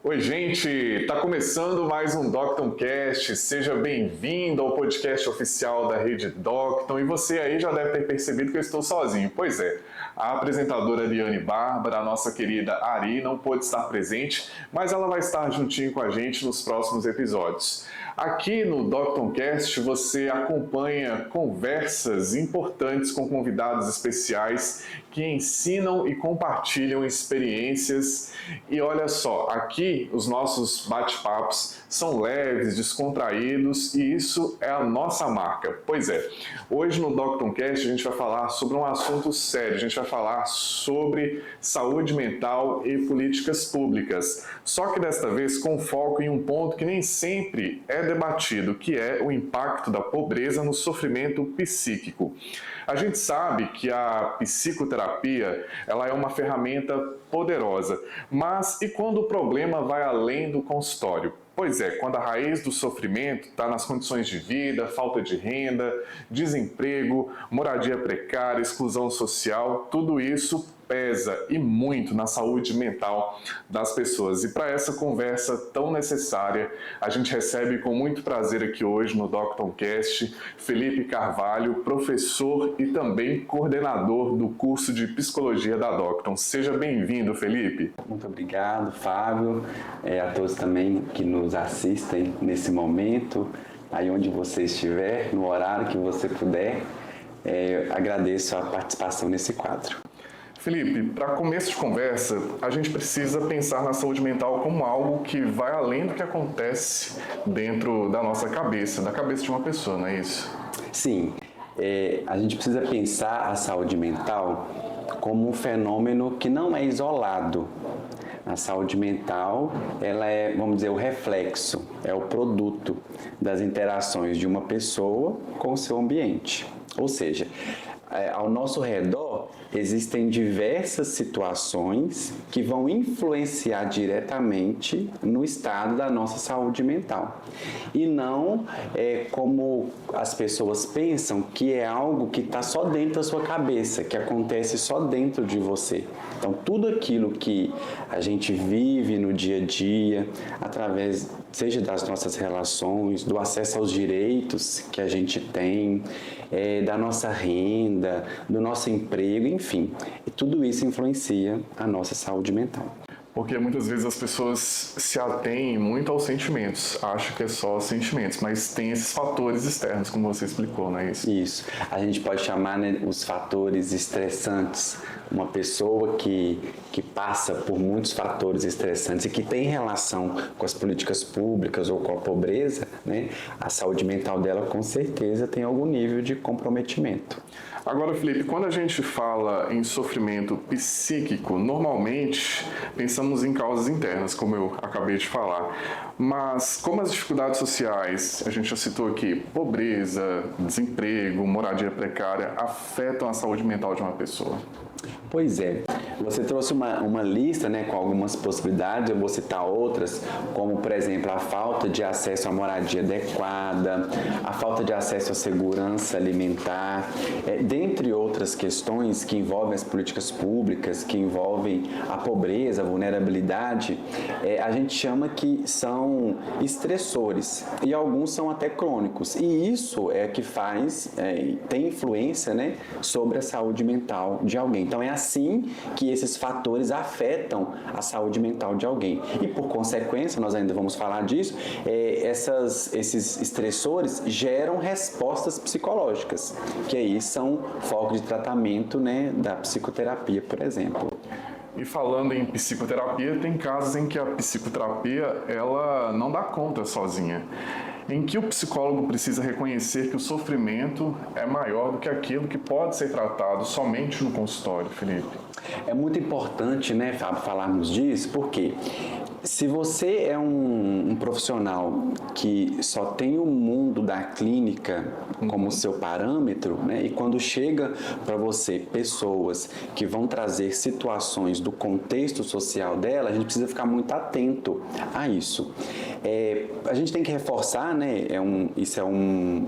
Oi, gente! Tá começando mais um DoctonCast. Seja bem-vindo ao podcast oficial da Rede Docton. E você aí já deve ter percebido que eu estou sozinho. Pois é, a apresentadora Ariane Bárbara, a nossa querida Ari, não pôde estar presente, mas ela vai estar juntinho com a gente nos próximos episódios. Aqui no DoctonCast você acompanha conversas importantes com convidados especiais que ensinam e compartilham experiências. E olha só, aqui os nossos bate-papos são leves, descontraídos e isso é a nossa marca. Pois é, hoje no DoctonCast a gente vai falar sobre um assunto sério, a gente vai falar sobre saúde mental e políticas públicas. Só que desta vez com foco em um ponto que nem sempre é debatido, que é o impacto da pobreza no sofrimento psíquico. A gente sabe que a psicoterapia ela é uma ferramenta poderosa, mas e quando o problema vai além do consultório? Pois é, quando a raiz do sofrimento está nas condições de vida, falta de renda, desemprego, moradia precária, exclusão social, tudo isso pesa e muito na saúde mental das pessoas. E para essa conversa tão necessária, a gente recebe com muito prazer aqui hoje no DoctonCast Felipe Carvalho, professor e também coordenador do curso de Psicologia da Docton. Seja bem-vindo, Felipe. Muito obrigado, Fábio, a todos também que nos assistem nesse momento, aí onde você estiver, no horário que você puder. Agradeço a participação nesse quadro. Felipe, para começo de conversa, a gente precisa pensar na saúde mental como algo que vai além do que acontece dentro da nossa cabeça, da cabeça de uma pessoa, não é isso? Sim, a gente precisa pensar a saúde mental como um fenômeno que não é isolado. A saúde mental, ela é, vamos dizer, o reflexo, é o produto das interações de uma pessoa com o seu ambiente. Ou seja, ao nosso redor existem diversas situações que vão influenciar diretamente no estado da nossa saúde mental. E não como as pessoas pensam que é algo que está só dentro da sua cabeça, que acontece só dentro de você. Então, tudo aquilo que a gente vive no dia a dia, através, seja das nossas relações, do acesso aos direitos que a gente tem, da nossa renda, do nosso emprego, enfim, tudo isso influencia a nossa saúde mental. Porque muitas vezes as pessoas se atêm muito aos sentimentos, acham que é só sentimentos, mas tem esses fatores externos, como você explicou, não é isso? Isso. A gente pode chamar, né, os fatores estressantes. Uma pessoa que passa por muitos fatores estressantes e que tem relação com as políticas públicas ou com a pobreza, né, a saúde mental dela com certeza tem algum nível de comprometimento. Agora, Felipe, quando a gente fala em sofrimento psíquico, normalmente pensamos em causas internas, como eu acabei de falar. Mas como as dificuldades sociais, a gente já citou aqui, pobreza, desemprego, moradia precária, afetam a saúde mental de uma pessoa? Pois é, você trouxe uma lista, né, com algumas possibilidades, eu vou citar outras, como por exemplo a falta de acesso à moradia adequada, a falta de acesso à segurança alimentar, dentre outras questões que envolvem as políticas públicas, que envolvem a pobreza, a vulnerabilidade, a gente chama que são estressores e alguns são até crônicos, e isso é que tem influência, né, sobre a saúde mental de alguém. Então é assim que esses fatores afetam a saúde mental de alguém. E por consequência, nós ainda vamos falar disso, esses estressores geram respostas psicológicas, que aí são foco de tratamento, né, da psicoterapia, por exemplo. E falando em psicoterapia, tem casos em que a psicoterapia ela não dá conta sozinha, em que o psicólogo precisa reconhecer que o sofrimento é maior do que aquilo que pode ser tratado somente no consultório, Felipe. É muito importante, né, Fábio, falarmos disso, porque se você é um profissional que só tem o mundo da clínica como seu parâmetro, né, e quando chega para você pessoas que vão trazer situações do contexto social dela, a gente precisa ficar muito atento a isso. A gente tem que reforçar, né, isso é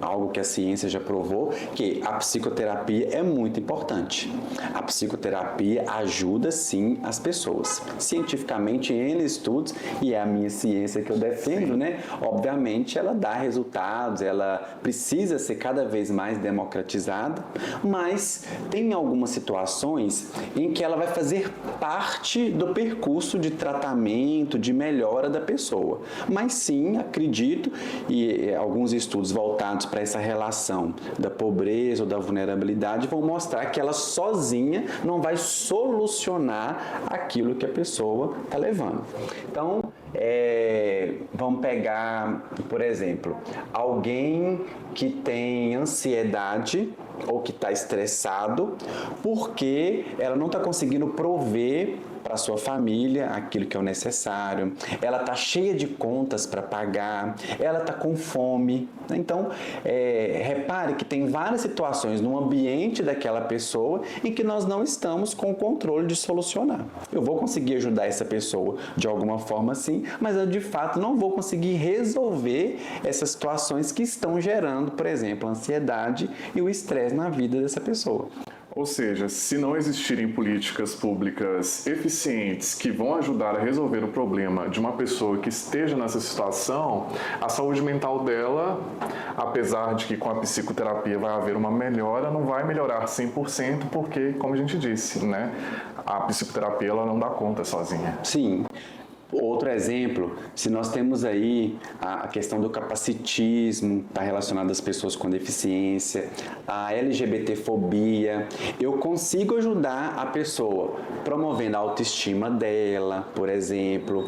algo que a ciência já provou, que a psicoterapia é muito importante. A psicoterapia ele ajuda sim as pessoas. Cientificamente, em estudos, e é a minha ciência que eu defendo, né? Obviamente ela dá resultados, ela precisa ser cada vez mais democratizada, mas tem algumas situações em que ela vai fazer parte do percurso de tratamento, de melhora da pessoa. Mas sim, acredito, e alguns estudos voltados para essa relação da pobreza ou da vulnerabilidade vão mostrar que ela sozinha não vai solucionar aquilo que a pessoa está levando. Então, vamos pegar, por exemplo, alguém que tem ansiedade ou que está estressado porque ela não está conseguindo prover para sua família aquilo que é o necessário, ela está cheia de contas para pagar, ela está com fome. Então, repare que tem várias situações no ambiente daquela pessoa em que nós não estamos com o controle de solucionar. Eu vou conseguir ajudar essa pessoa de alguma forma sim, mas eu de fato não vou conseguir resolver essas situações que estão gerando, por exemplo, a ansiedade e o estresse na vida dessa pessoa. Ou seja, se não existirem políticas públicas eficientes que vão ajudar a resolver o problema de uma pessoa que esteja nessa situação, a saúde mental dela, apesar de que com a psicoterapia vai haver uma melhora, não vai melhorar 100%, porque, como a gente disse, né, a psicoterapia ela não dá conta sozinha. Sim. Outro exemplo, se nós temos aí a questão do capacitismo, está relacionado às pessoas com deficiência, a LGBTfobia, eu consigo ajudar a pessoa promovendo a autoestima dela, por exemplo,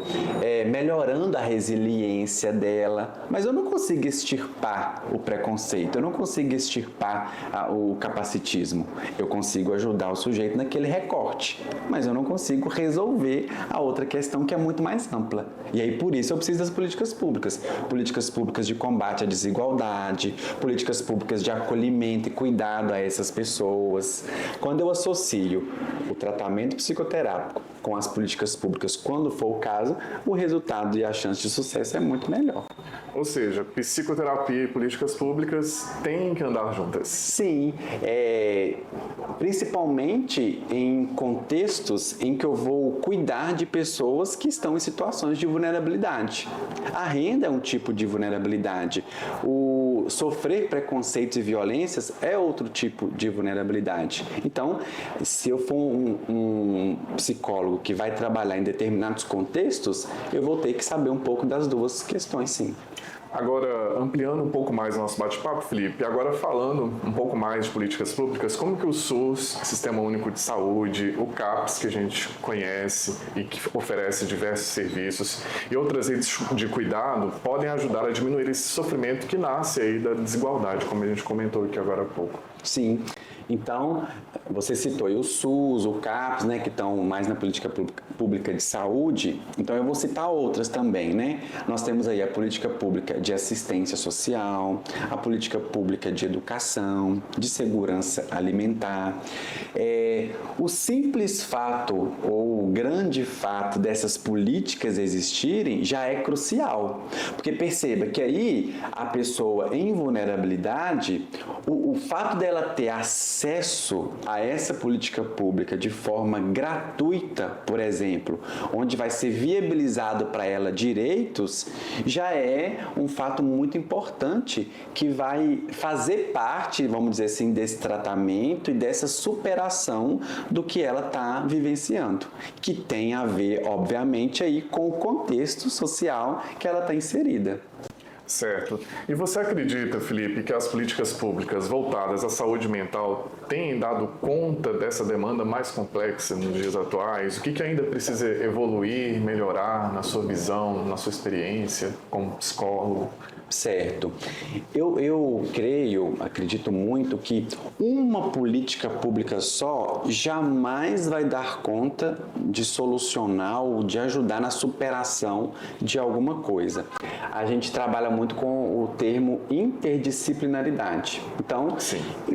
melhorando a resiliência dela, mas eu não consigo extirpar o preconceito, eu não consigo extirpar o capacitismo, eu consigo ajudar o sujeito naquele recorte, mas eu não consigo resolver a outra questão que é muito mais ampla. E aí, por isso, eu preciso das políticas públicas de combate à desigualdade, políticas públicas de acolhimento e cuidado a essas pessoas. Quando eu associo o tratamento psicoterápico com as políticas públicas, quando for o caso, o resultado e a chance de sucesso é muito melhor. Ou seja, psicoterapia e políticas públicas têm que andar juntas. Sim, principalmente em contextos em que eu vou cuidar de pessoas que estão em situações de vulnerabilidade. A renda é um tipo de vulnerabilidade. O sofrer preconceitos e violências é outro tipo de vulnerabilidade. Então, se eu for um psicólogo que vai trabalhar em determinados contextos, eu vou ter que saber um pouco das duas questões, sim. Agora, ampliando um pouco mais o nosso bate-papo, Felipe, agora falando um pouco mais de políticas públicas, como que o SUS, Sistema Único de Saúde, o CAPS, que a gente conhece e que oferece diversos serviços, e outras redes de cuidado, podem ajudar a diminuir esse sofrimento que nasce aí da desigualdade, como a gente comentou aqui agora há pouco? Sim. Então, você citou aí o SUS, o CAPS, né, que estão mais na política pública de saúde, então eu vou citar outras também, né? Nós temos aí a política pública de assistência social, a política pública de educação, de segurança alimentar. O simples fato ou o grande fato dessas políticas existirem já é crucial, porque perceba que aí a pessoa em vulnerabilidade, o fato dela ter acesso a essa política pública de forma gratuita, por exemplo, onde vai ser viabilizado para ela direitos, já é um fato muito importante que vai fazer parte, vamos dizer assim, desse tratamento e dessa superação do que ela está vivenciando, que tem a ver, obviamente, aí com o contexto social que ela está inserida. Certo. E você acredita, Felipe, que as políticas públicas voltadas à saúde mental têm dado conta dessa demanda mais complexa nos dias atuais? O que ainda precisa evoluir, melhorar na sua visão, na sua experiência como psicólogo? Certo. Eu acredito muito que uma política pública só jamais vai dar conta de solucionar ou de ajudar na superação de alguma coisa. A gente trabalha muito com o termo interdisciplinaridade. Então,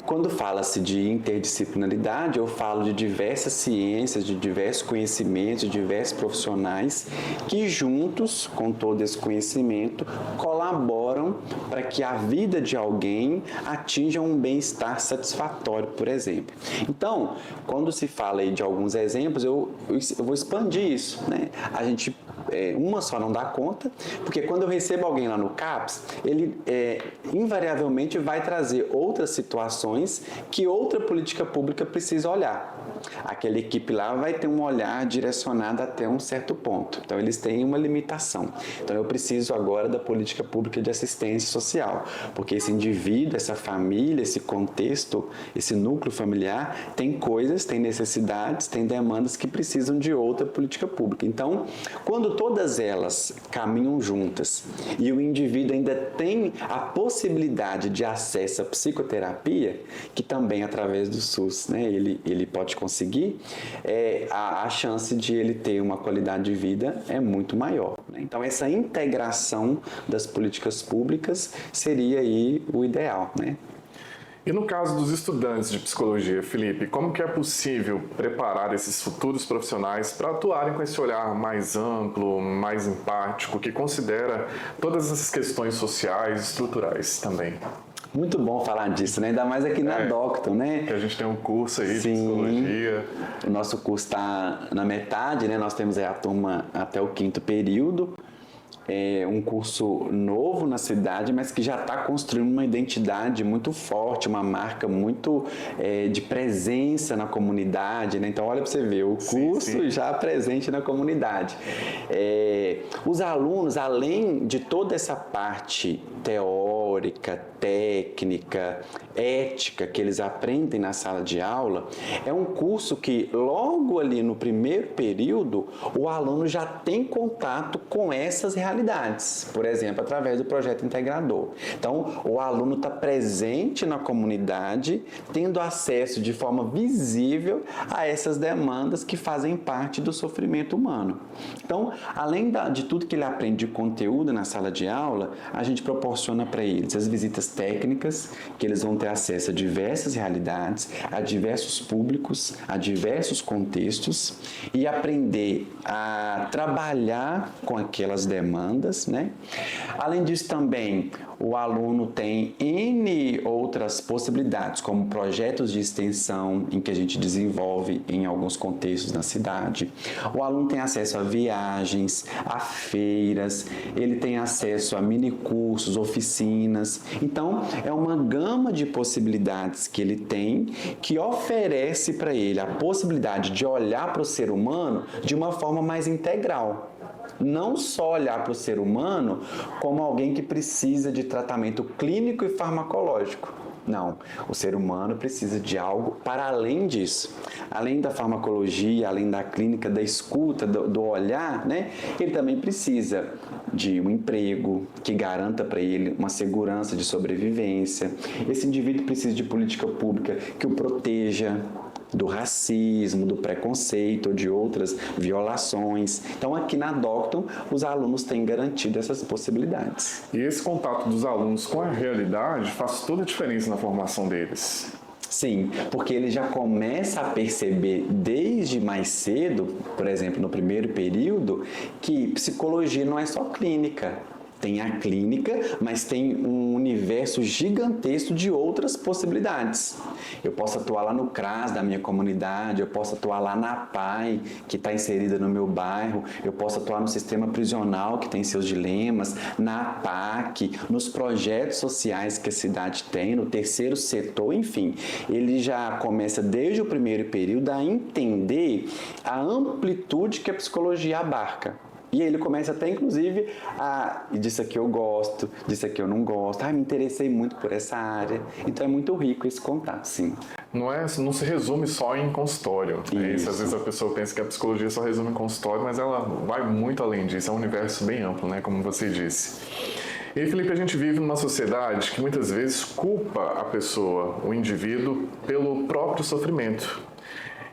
quando fala-se de interdisciplinaridade, eu falo de diversas ciências, de diversos conhecimentos, de diversos profissionais que juntos, com todo esse conhecimento, colaboram colaboram para que a vida de alguém atinja um bem-estar satisfatório, por exemplo. Então, quando se fala aí de alguns exemplos, eu vou expandir isso, né? A gente, uma só não dá conta, porque quando eu recebo alguém lá no CAPS, ele invariavelmente vai trazer outras situações que outra política pública precisa olhar. Aquela equipe lá vai ter um olhar direcionado até um certo ponto. Então, eles têm uma limitação. Então, eu preciso agora da política pública de assistência social, porque esse indivíduo, essa família, esse contexto, esse núcleo familiar tem coisas, tem necessidades, tem demandas que precisam de outra política pública. Então, quando todas elas caminham juntas e o indivíduo ainda tem a possibilidade de acesso à psicoterapia, que também através do SUS, né, ele pode conseguir, a chance de ele ter uma qualidade de vida é muito maior, né? Então, essa integração das políticas públicas seria aí o ideal, né? E no caso dos estudantes de psicologia, Felipe, como que é possível preparar esses futuros profissionais para atuarem com esse olhar mais amplo, mais empático, que considera todas essas questões sociais e estruturais também? Muito bom falar disso, né? Ainda mais aqui na Docton, né? Que a gente tem um curso aí de psicologia. O nosso curso está na metade, né? Nós temos aí a turma até o 5º período. É um curso novo na cidade, mas que já está construindo uma identidade muito forte, uma marca muito de presença na comunidade, né? Então, olha para você ver, o curso já presente na comunidade. Os alunos, além de toda essa parte teórica, técnica, ética que eles aprendem na sala de aula, é um curso que logo ali no primeiro período o aluno já tem contato com essas realidades, por exemplo, através do projeto integrador. Então, o aluno está presente na comunidade, tendo acesso de forma visível a essas demandas que fazem parte do sofrimento humano. Então, além de tudo que ele aprende de conteúdo na sala de aula, a gente proporciona para eles as visitas técnicas, que eles vão ter acesso a diversas realidades, a diversos públicos, a diversos contextos e aprender a trabalhar com aquelas demandas, né? Além disso, também o aluno tem N outras possibilidades, como projetos de extensão em que a gente desenvolve em alguns contextos na cidade. O aluno tem acesso a viagens, a feiras, ele tem acesso a minicursos, oficinas. Então, é uma gama de possibilidades que ele tem que oferece para ele a possibilidade de olhar para o ser humano de uma forma mais integral. Não só olhar para o ser humano como alguém que precisa de tratamento clínico e farmacológico. Não, o ser humano precisa de algo para além disso. Além da farmacologia, além da clínica, da escuta, do olhar, né? Ele também precisa de um emprego que garanta para ele uma segurança de sobrevivência. Esse indivíduo precisa de política pública que o proteja do racismo, do preconceito ou de outras violações. Então, aqui na Docton, os alunos têm garantido essas possibilidades. E esse contato dos alunos com a realidade faz toda a diferença na formação deles. Sim, porque ele já começa a perceber desde mais cedo, por exemplo, no primeiro período, que psicologia não é só clínica. Tem a clínica, mas tem um universo gigantesco de outras possibilidades. Eu posso atuar lá no CRAS da minha comunidade, eu posso atuar lá na PAI, que está inserida no meu bairro, eu posso atuar no sistema prisional, que tem seus dilemas, na APAC, nos projetos sociais que a cidade tem, no terceiro setor, enfim. Ele já começa desde o primeiro período a entender a amplitude que a psicologia abarca. E aí ele começa até, inclusive, disso aqui eu gosto, disso aqui eu não gosto. Me interessei muito por essa área. Então é muito rico esse contato, sim. Não se resume só em consultório. Né? Isso, às vezes a pessoa pensa que a psicologia só resume em consultório, mas ela vai muito além disso. É um universo bem amplo, né? Como você disse. E aí, Felipe, a gente vive numa sociedade que muitas vezes culpa a pessoa, o indivíduo, pelo próprio sofrimento.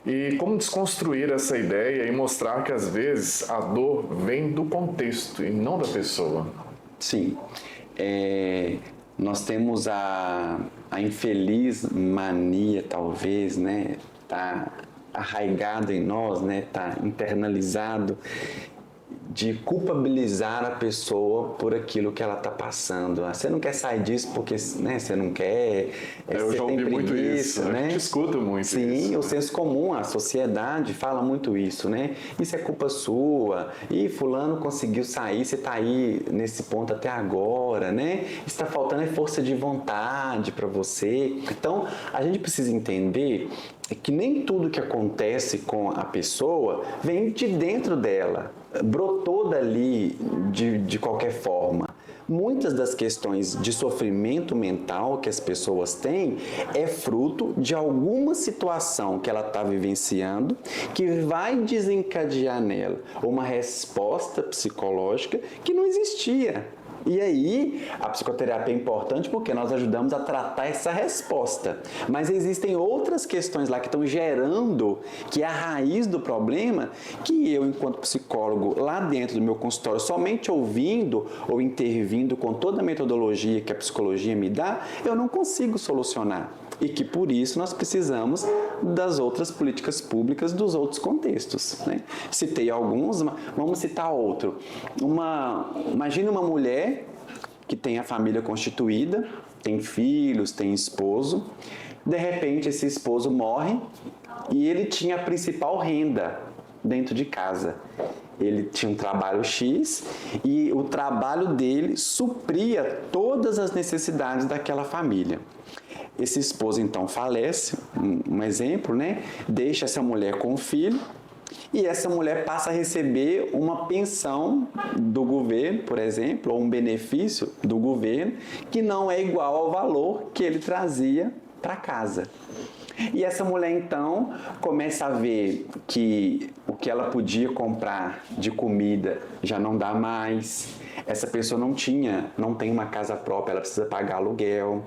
E como desconstruir essa ideia e mostrar que, às vezes, a dor vem do contexto e não da pessoa? Sim. Nós temos a infeliz mania, talvez, né? Tá arraigado em nós, né? Tá internalizado de culpabilizar a pessoa por aquilo que ela está passando. Você não quer sair disso porque, né, você não quer, Eu você já tem ouvi muito preguiça, isso, né? a gente escuta muito isso. Sim, o senso comum, a sociedade fala muito isso, né? Isso é culpa sua, e fulano conseguiu sair, você está aí nesse ponto até agora, né? Está faltando é força de vontade para você. Então, a gente precisa entender que nem tudo que acontece com a pessoa vem de dentro dela, brotou dali de qualquer forma. Muitas das questões de sofrimento mental que as pessoas têm é fruto de alguma situação que ela está vivenciando que vai desencadear nela uma resposta psicológica que não existia. E aí, a psicoterapia é importante porque nós ajudamos a tratar essa resposta. Mas existem outras questões lá que estão gerando, que é a raiz do problema, que eu, enquanto psicólogo, lá dentro do meu consultório, somente ouvindo ou intervindo com toda a metodologia que a psicologia me dá, eu não consigo solucionar. E que por isso nós precisamos das outras políticas públicas dos outros contextos, né? Citei alguns, vamos citar outro. Imagine uma mulher que tem a família constituída, tem filhos, tem esposo. De repente esse esposo morre e ele tinha a principal renda dentro de casa. Ele tinha um trabalho X e o trabalho dele supria todas as necessidades daquela família. Esse esposo então falece, um exemplo, né? Deixa essa mulher com o filho e essa mulher passa a receber uma pensão do governo, por exemplo, ou um benefício do governo que não é igual ao valor que ele trazia para casa. E essa mulher então começa a ver que o que ela podia comprar de comida já não dá mais. Essa pessoa não tem uma casa própria, ela precisa pagar aluguel.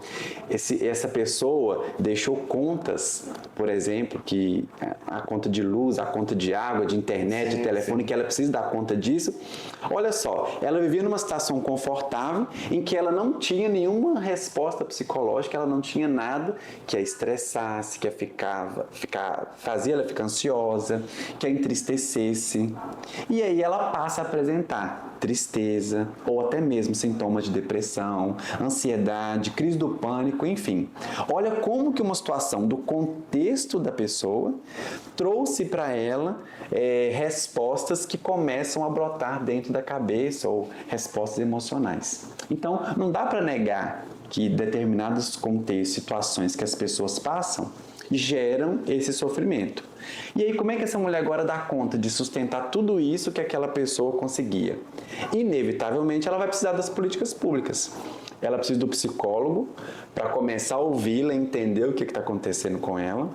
Essa pessoa deixou contas, por exemplo, que a conta de luz, a conta de água, de internet, de telefone, que ela precisa dar conta disso. Olha só, ela vivia numa situação confortável em que ela não tinha nenhuma resposta psicológica, ela não tinha nada que a estressasse, que a fazia ela ficar ansiosa, que a entristecesse. E aí ela passa a apresentar tristeza ou até mesmo sintomas de depressão, ansiedade, crise do pânico, enfim. Olha como que uma situação do contexto da pessoa trouxe para ela respostas que começam a brotar dentro da cabeça ou respostas emocionais. Então, não dá para negar que determinados contextos, situações que as pessoas passam, geram esse sofrimento. E aí, como é que essa mulher agora dá conta de sustentar tudo isso que aquela pessoa conseguia? Inevitavelmente, ela vai precisar das políticas públicas. Ela precisa do psicólogo para começar a ouvi-la, entender o que está acontecendo com ela.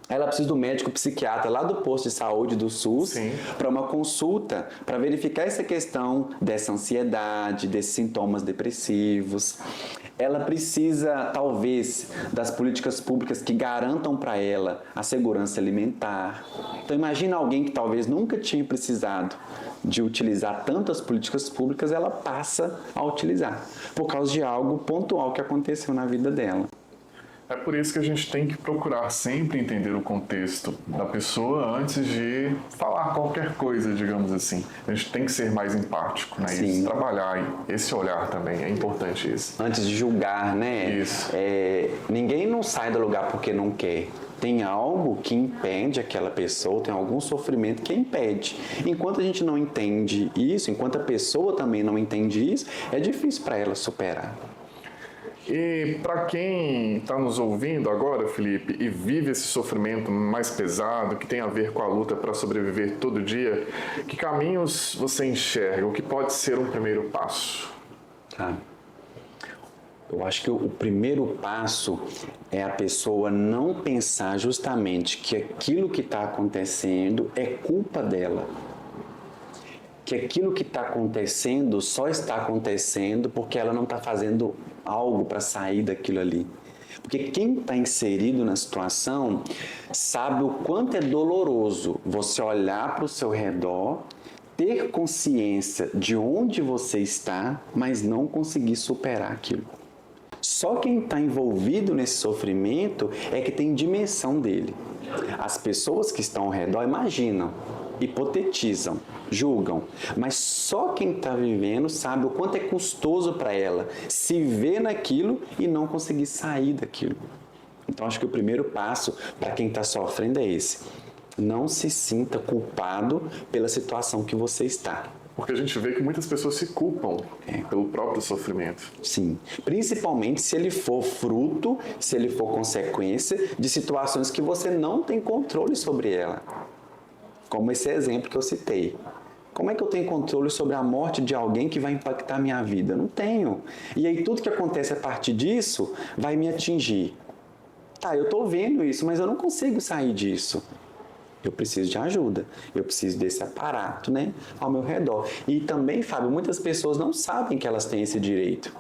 Ela precisa do médico psiquiatra lá do posto de saúde do SUS para uma consulta, para verificar essa questão dessa ansiedade, desses sintomas depressivos. Ela precisa, talvez, das políticas públicas que garantam para ela a segurança alimentar. Então, imagina alguém que talvez nunca tinha precisado de utilizar tantas políticas públicas, ela passa a utilizar, por causa de algo pontual que aconteceu na vida dela. É por isso que a gente tem que procurar sempre entender o contexto da pessoa antes de falar qualquer coisa, digamos assim. A gente tem que ser mais empático, né? Sim. E trabalhar esse olhar também, é importante isso. Antes de julgar, né? Isso. Ninguém não sai do lugar porque não quer. Tem algo que impede aquela pessoa, tem algum sofrimento que impede. Enquanto a gente não entende isso, enquanto a pessoa também não entende isso, é difícil para ela superar. E para quem está nos ouvindo agora, Felipe, e vive esse sofrimento mais pesado, que tem a ver com a luta para sobreviver todo dia, que caminhos você enxerga? O que pode ser um primeiro passo? Eu acho que o primeiro passo é a pessoa não pensar justamente que aquilo que está acontecendo é culpa dela. Que aquilo que está acontecendo só está acontecendo porque ela não está fazendo algo para sair daquilo ali. Porque quem está inserido na situação sabe o quanto é doloroso você olhar para o seu redor, ter consciência de onde você está, mas não conseguir superar aquilo. Só quem está envolvido nesse sofrimento é que tem dimensão dele. As pessoas que estão ao redor imaginam. hipotetizam, julgam, mas só quem está vivendo sabe o quanto é custoso para ela se ver naquilo e não conseguir sair daquilo. Então, acho que o primeiro passo para quem está sofrendo é esse. Não se sinta culpado pela situação que você está. Porque a gente vê que muitas pessoas se culpam pelo próprio sofrimento. Sim, principalmente se ele for fruto, se ele for consequência de situações que você não tem controle sobre ela. Como esse exemplo que eu citei. Como é que eu tenho controle sobre a morte de alguém que vai impactar a minha vida? Não tenho. E aí tudo que acontece a partir disso vai me atingir. Tá, eu estou vendo isso, mas eu não consigo sair disso. Eu preciso de ajuda, eu preciso desse aparato, né, ao meu redor. E também, Fábio, muitas pessoas não sabem que elas têm esse direito.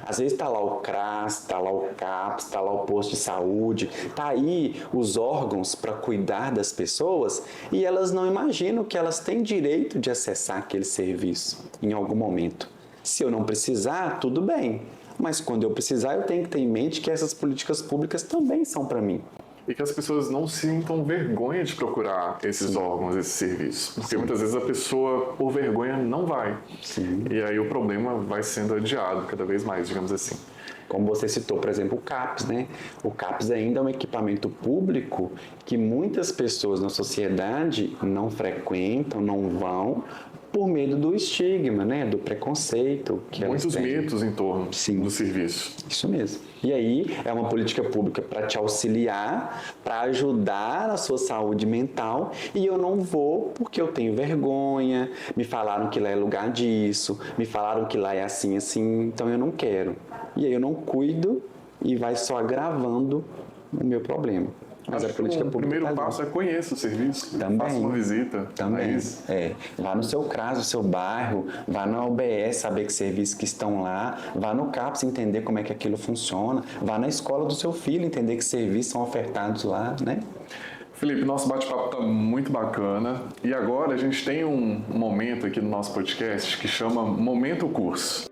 Às vezes está lá o CRAS, está lá o CAPS, está lá o posto de saúde, está aí os órgãos para cuidar das pessoas e elas não imaginam que elas têm direito de acessar aquele serviço em algum momento. Se eu não precisar, tudo bem. Mas quando eu precisar, eu tenho que ter em mente que essas políticas públicas também são para mim. E que as pessoas não sintam vergonha de procurar esses órgãos, esses serviços. Porque muitas vezes a pessoa, por vergonha, não vai. Sim. E aí o problema vai sendo adiado cada vez mais, digamos assim. Como você citou, por exemplo, o CAPS, né? O CAPS ainda é um equipamento público que muitas pessoas na sociedade não frequentam, não vão, por medo do estigma, né? Do preconceito que elas têm. Muitos mitos em torno do serviço. Isso mesmo. E aí é uma política pública para te auxiliar, para ajudar na sua saúde mental, e eu não vou porque eu tenho vergonha, me falaram que lá é lugar disso, me falaram que lá é assim, assim, então eu não quero. E aí eu não cuido e vai só agravando o meu problema. Mas Acho a política que o pública primeiro passo é conheça o serviço, faça uma visita. Também, vá no seu CRAS, no seu bairro, vá na UBS saber que serviços que estão lá, vá no CAPS entender como é que aquilo funciona, vá na escola do seu filho entender que serviços são ofertados lá, né? Felipe, nosso bate-papo está muito bacana e agora a gente tem um momento aqui no nosso podcast que chama Momento Curso.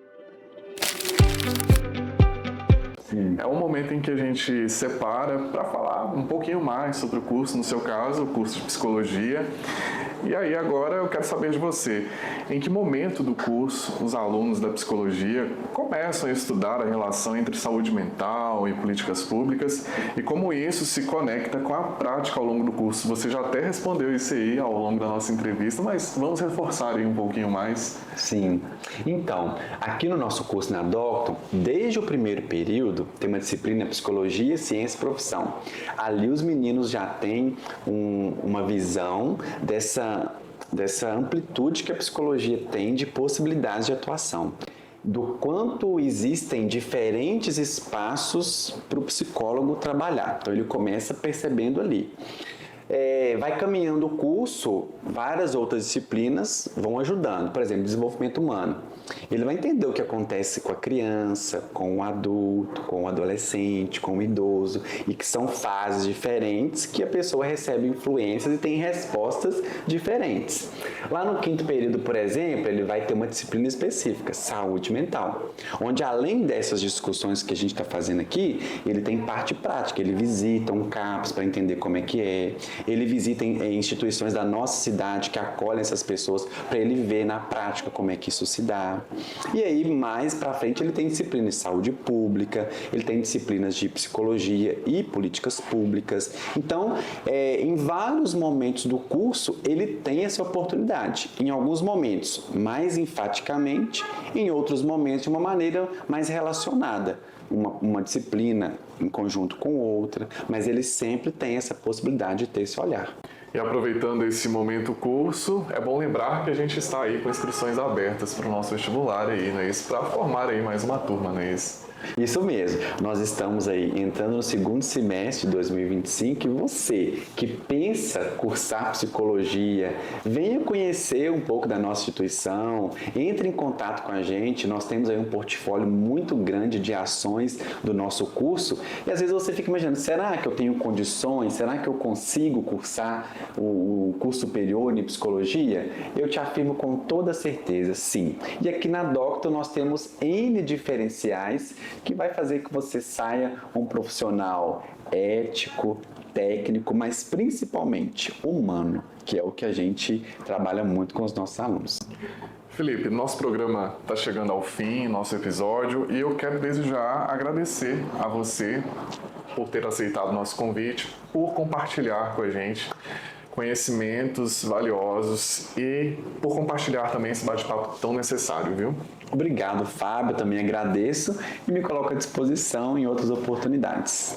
É um momento em que a gente separa para falar um pouquinho mais sobre o curso, no seu caso, o curso de psicologia. E aí agora eu quero saber de você, em que momento do curso os alunos da psicologia começam a estudar a relação entre saúde mental e políticas públicas e como isso se conecta com a prática ao longo do curso? Você já até respondeu isso aí ao longo da nossa entrevista, mas vamos reforçar aí um pouquinho mais. Sim. Então, aqui no nosso curso na Docton, desde o primeiro período, tem uma disciplina Psicologia, Ciência e Profissão. Ali os meninos já têm uma visão dessa amplitude que a psicologia tem de possibilidades de atuação. Do quanto existem diferentes espaços para o psicólogo trabalhar. Então ele começa percebendo ali. Vai caminhando o curso, várias outras disciplinas vão ajudando. Por exemplo, desenvolvimento humano. Ele vai entender o que acontece com a criança, com o adulto, com o adolescente, com o idoso, e que são fases diferentes que a pessoa recebe influências e tem respostas diferentes. Lá no quinto período, por exemplo, ele vai ter uma disciplina específica, saúde mental, onde além dessas discussões que a gente está fazendo aqui, ele tem parte prática, ele visita um CAPS para entender como é que é, ele visita instituições da nossa cidade que acolhem essas pessoas para ele ver na prática como é que isso se dá. E aí, mais para frente, ele tem disciplinas de saúde pública, ele tem disciplinas de psicologia e políticas públicas. Então, em vários momentos do curso, ele tem essa oportunidade. Em alguns momentos, mais enfaticamente, em outros momentos, de uma maneira mais relacionada. Uma disciplina em conjunto com outra, mas ele sempre tem essa possibilidade de ter esse olhar. E aproveitando esse momento curso, é bom lembrar que a gente está aí com inscrições abertas para o nosso vestibular aí, não é isso? Para formar aí mais uma turma, não é isso? Isso mesmo, nós estamos aí entrando no segundo semestre de 2025 e você que pensa cursar psicologia, venha conhecer um pouco da nossa instituição, entre em contato com a gente, nós temos aí um portfólio muito grande de ações do nosso curso e às vezes você fica imaginando, será que eu tenho condições, será que eu consigo cursar o curso superior em psicologia? Eu te afirmo com toda certeza, sim. E aqui na Docton nós temos N diferenciais que vai fazer que você saia um profissional ético, técnico, mas principalmente humano, que é o que a gente trabalha muito com os nossos alunos. Felipe, nosso programa está chegando ao fim, nosso episódio, e eu quero desde já agradecer a você por ter aceitado o nosso convite, por compartilhar com a gente conhecimentos valiosos e por compartilhar também esse bate-papo tão necessário, viu? Obrigado, Fábio, também agradeço e me coloco à disposição em outras oportunidades.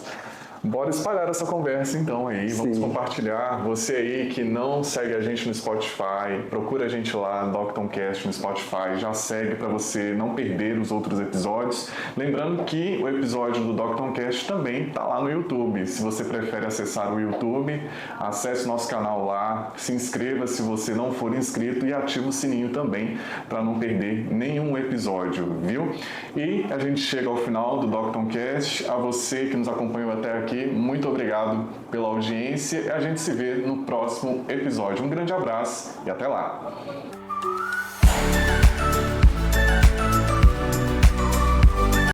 Bora espalhar essa conversa então aí, vamos compartilhar. Você aí que não segue a gente no Spotify, procura a gente lá, Doctoncast no Spotify, já segue para você não perder os outros episódios. Lembrando que o episódio do Doctoncast também está lá no YouTube. Se você prefere acessar o YouTube, acesse o nosso canal lá, se inscreva se você não for inscrito e ative o sininho também para não perder nenhum episódio, viu? E a gente chega ao final do Doctoncast. A você que nos acompanhou até aqui, muito obrigado pela audiência e a gente se vê no próximo episódio. Um grande abraço e até lá!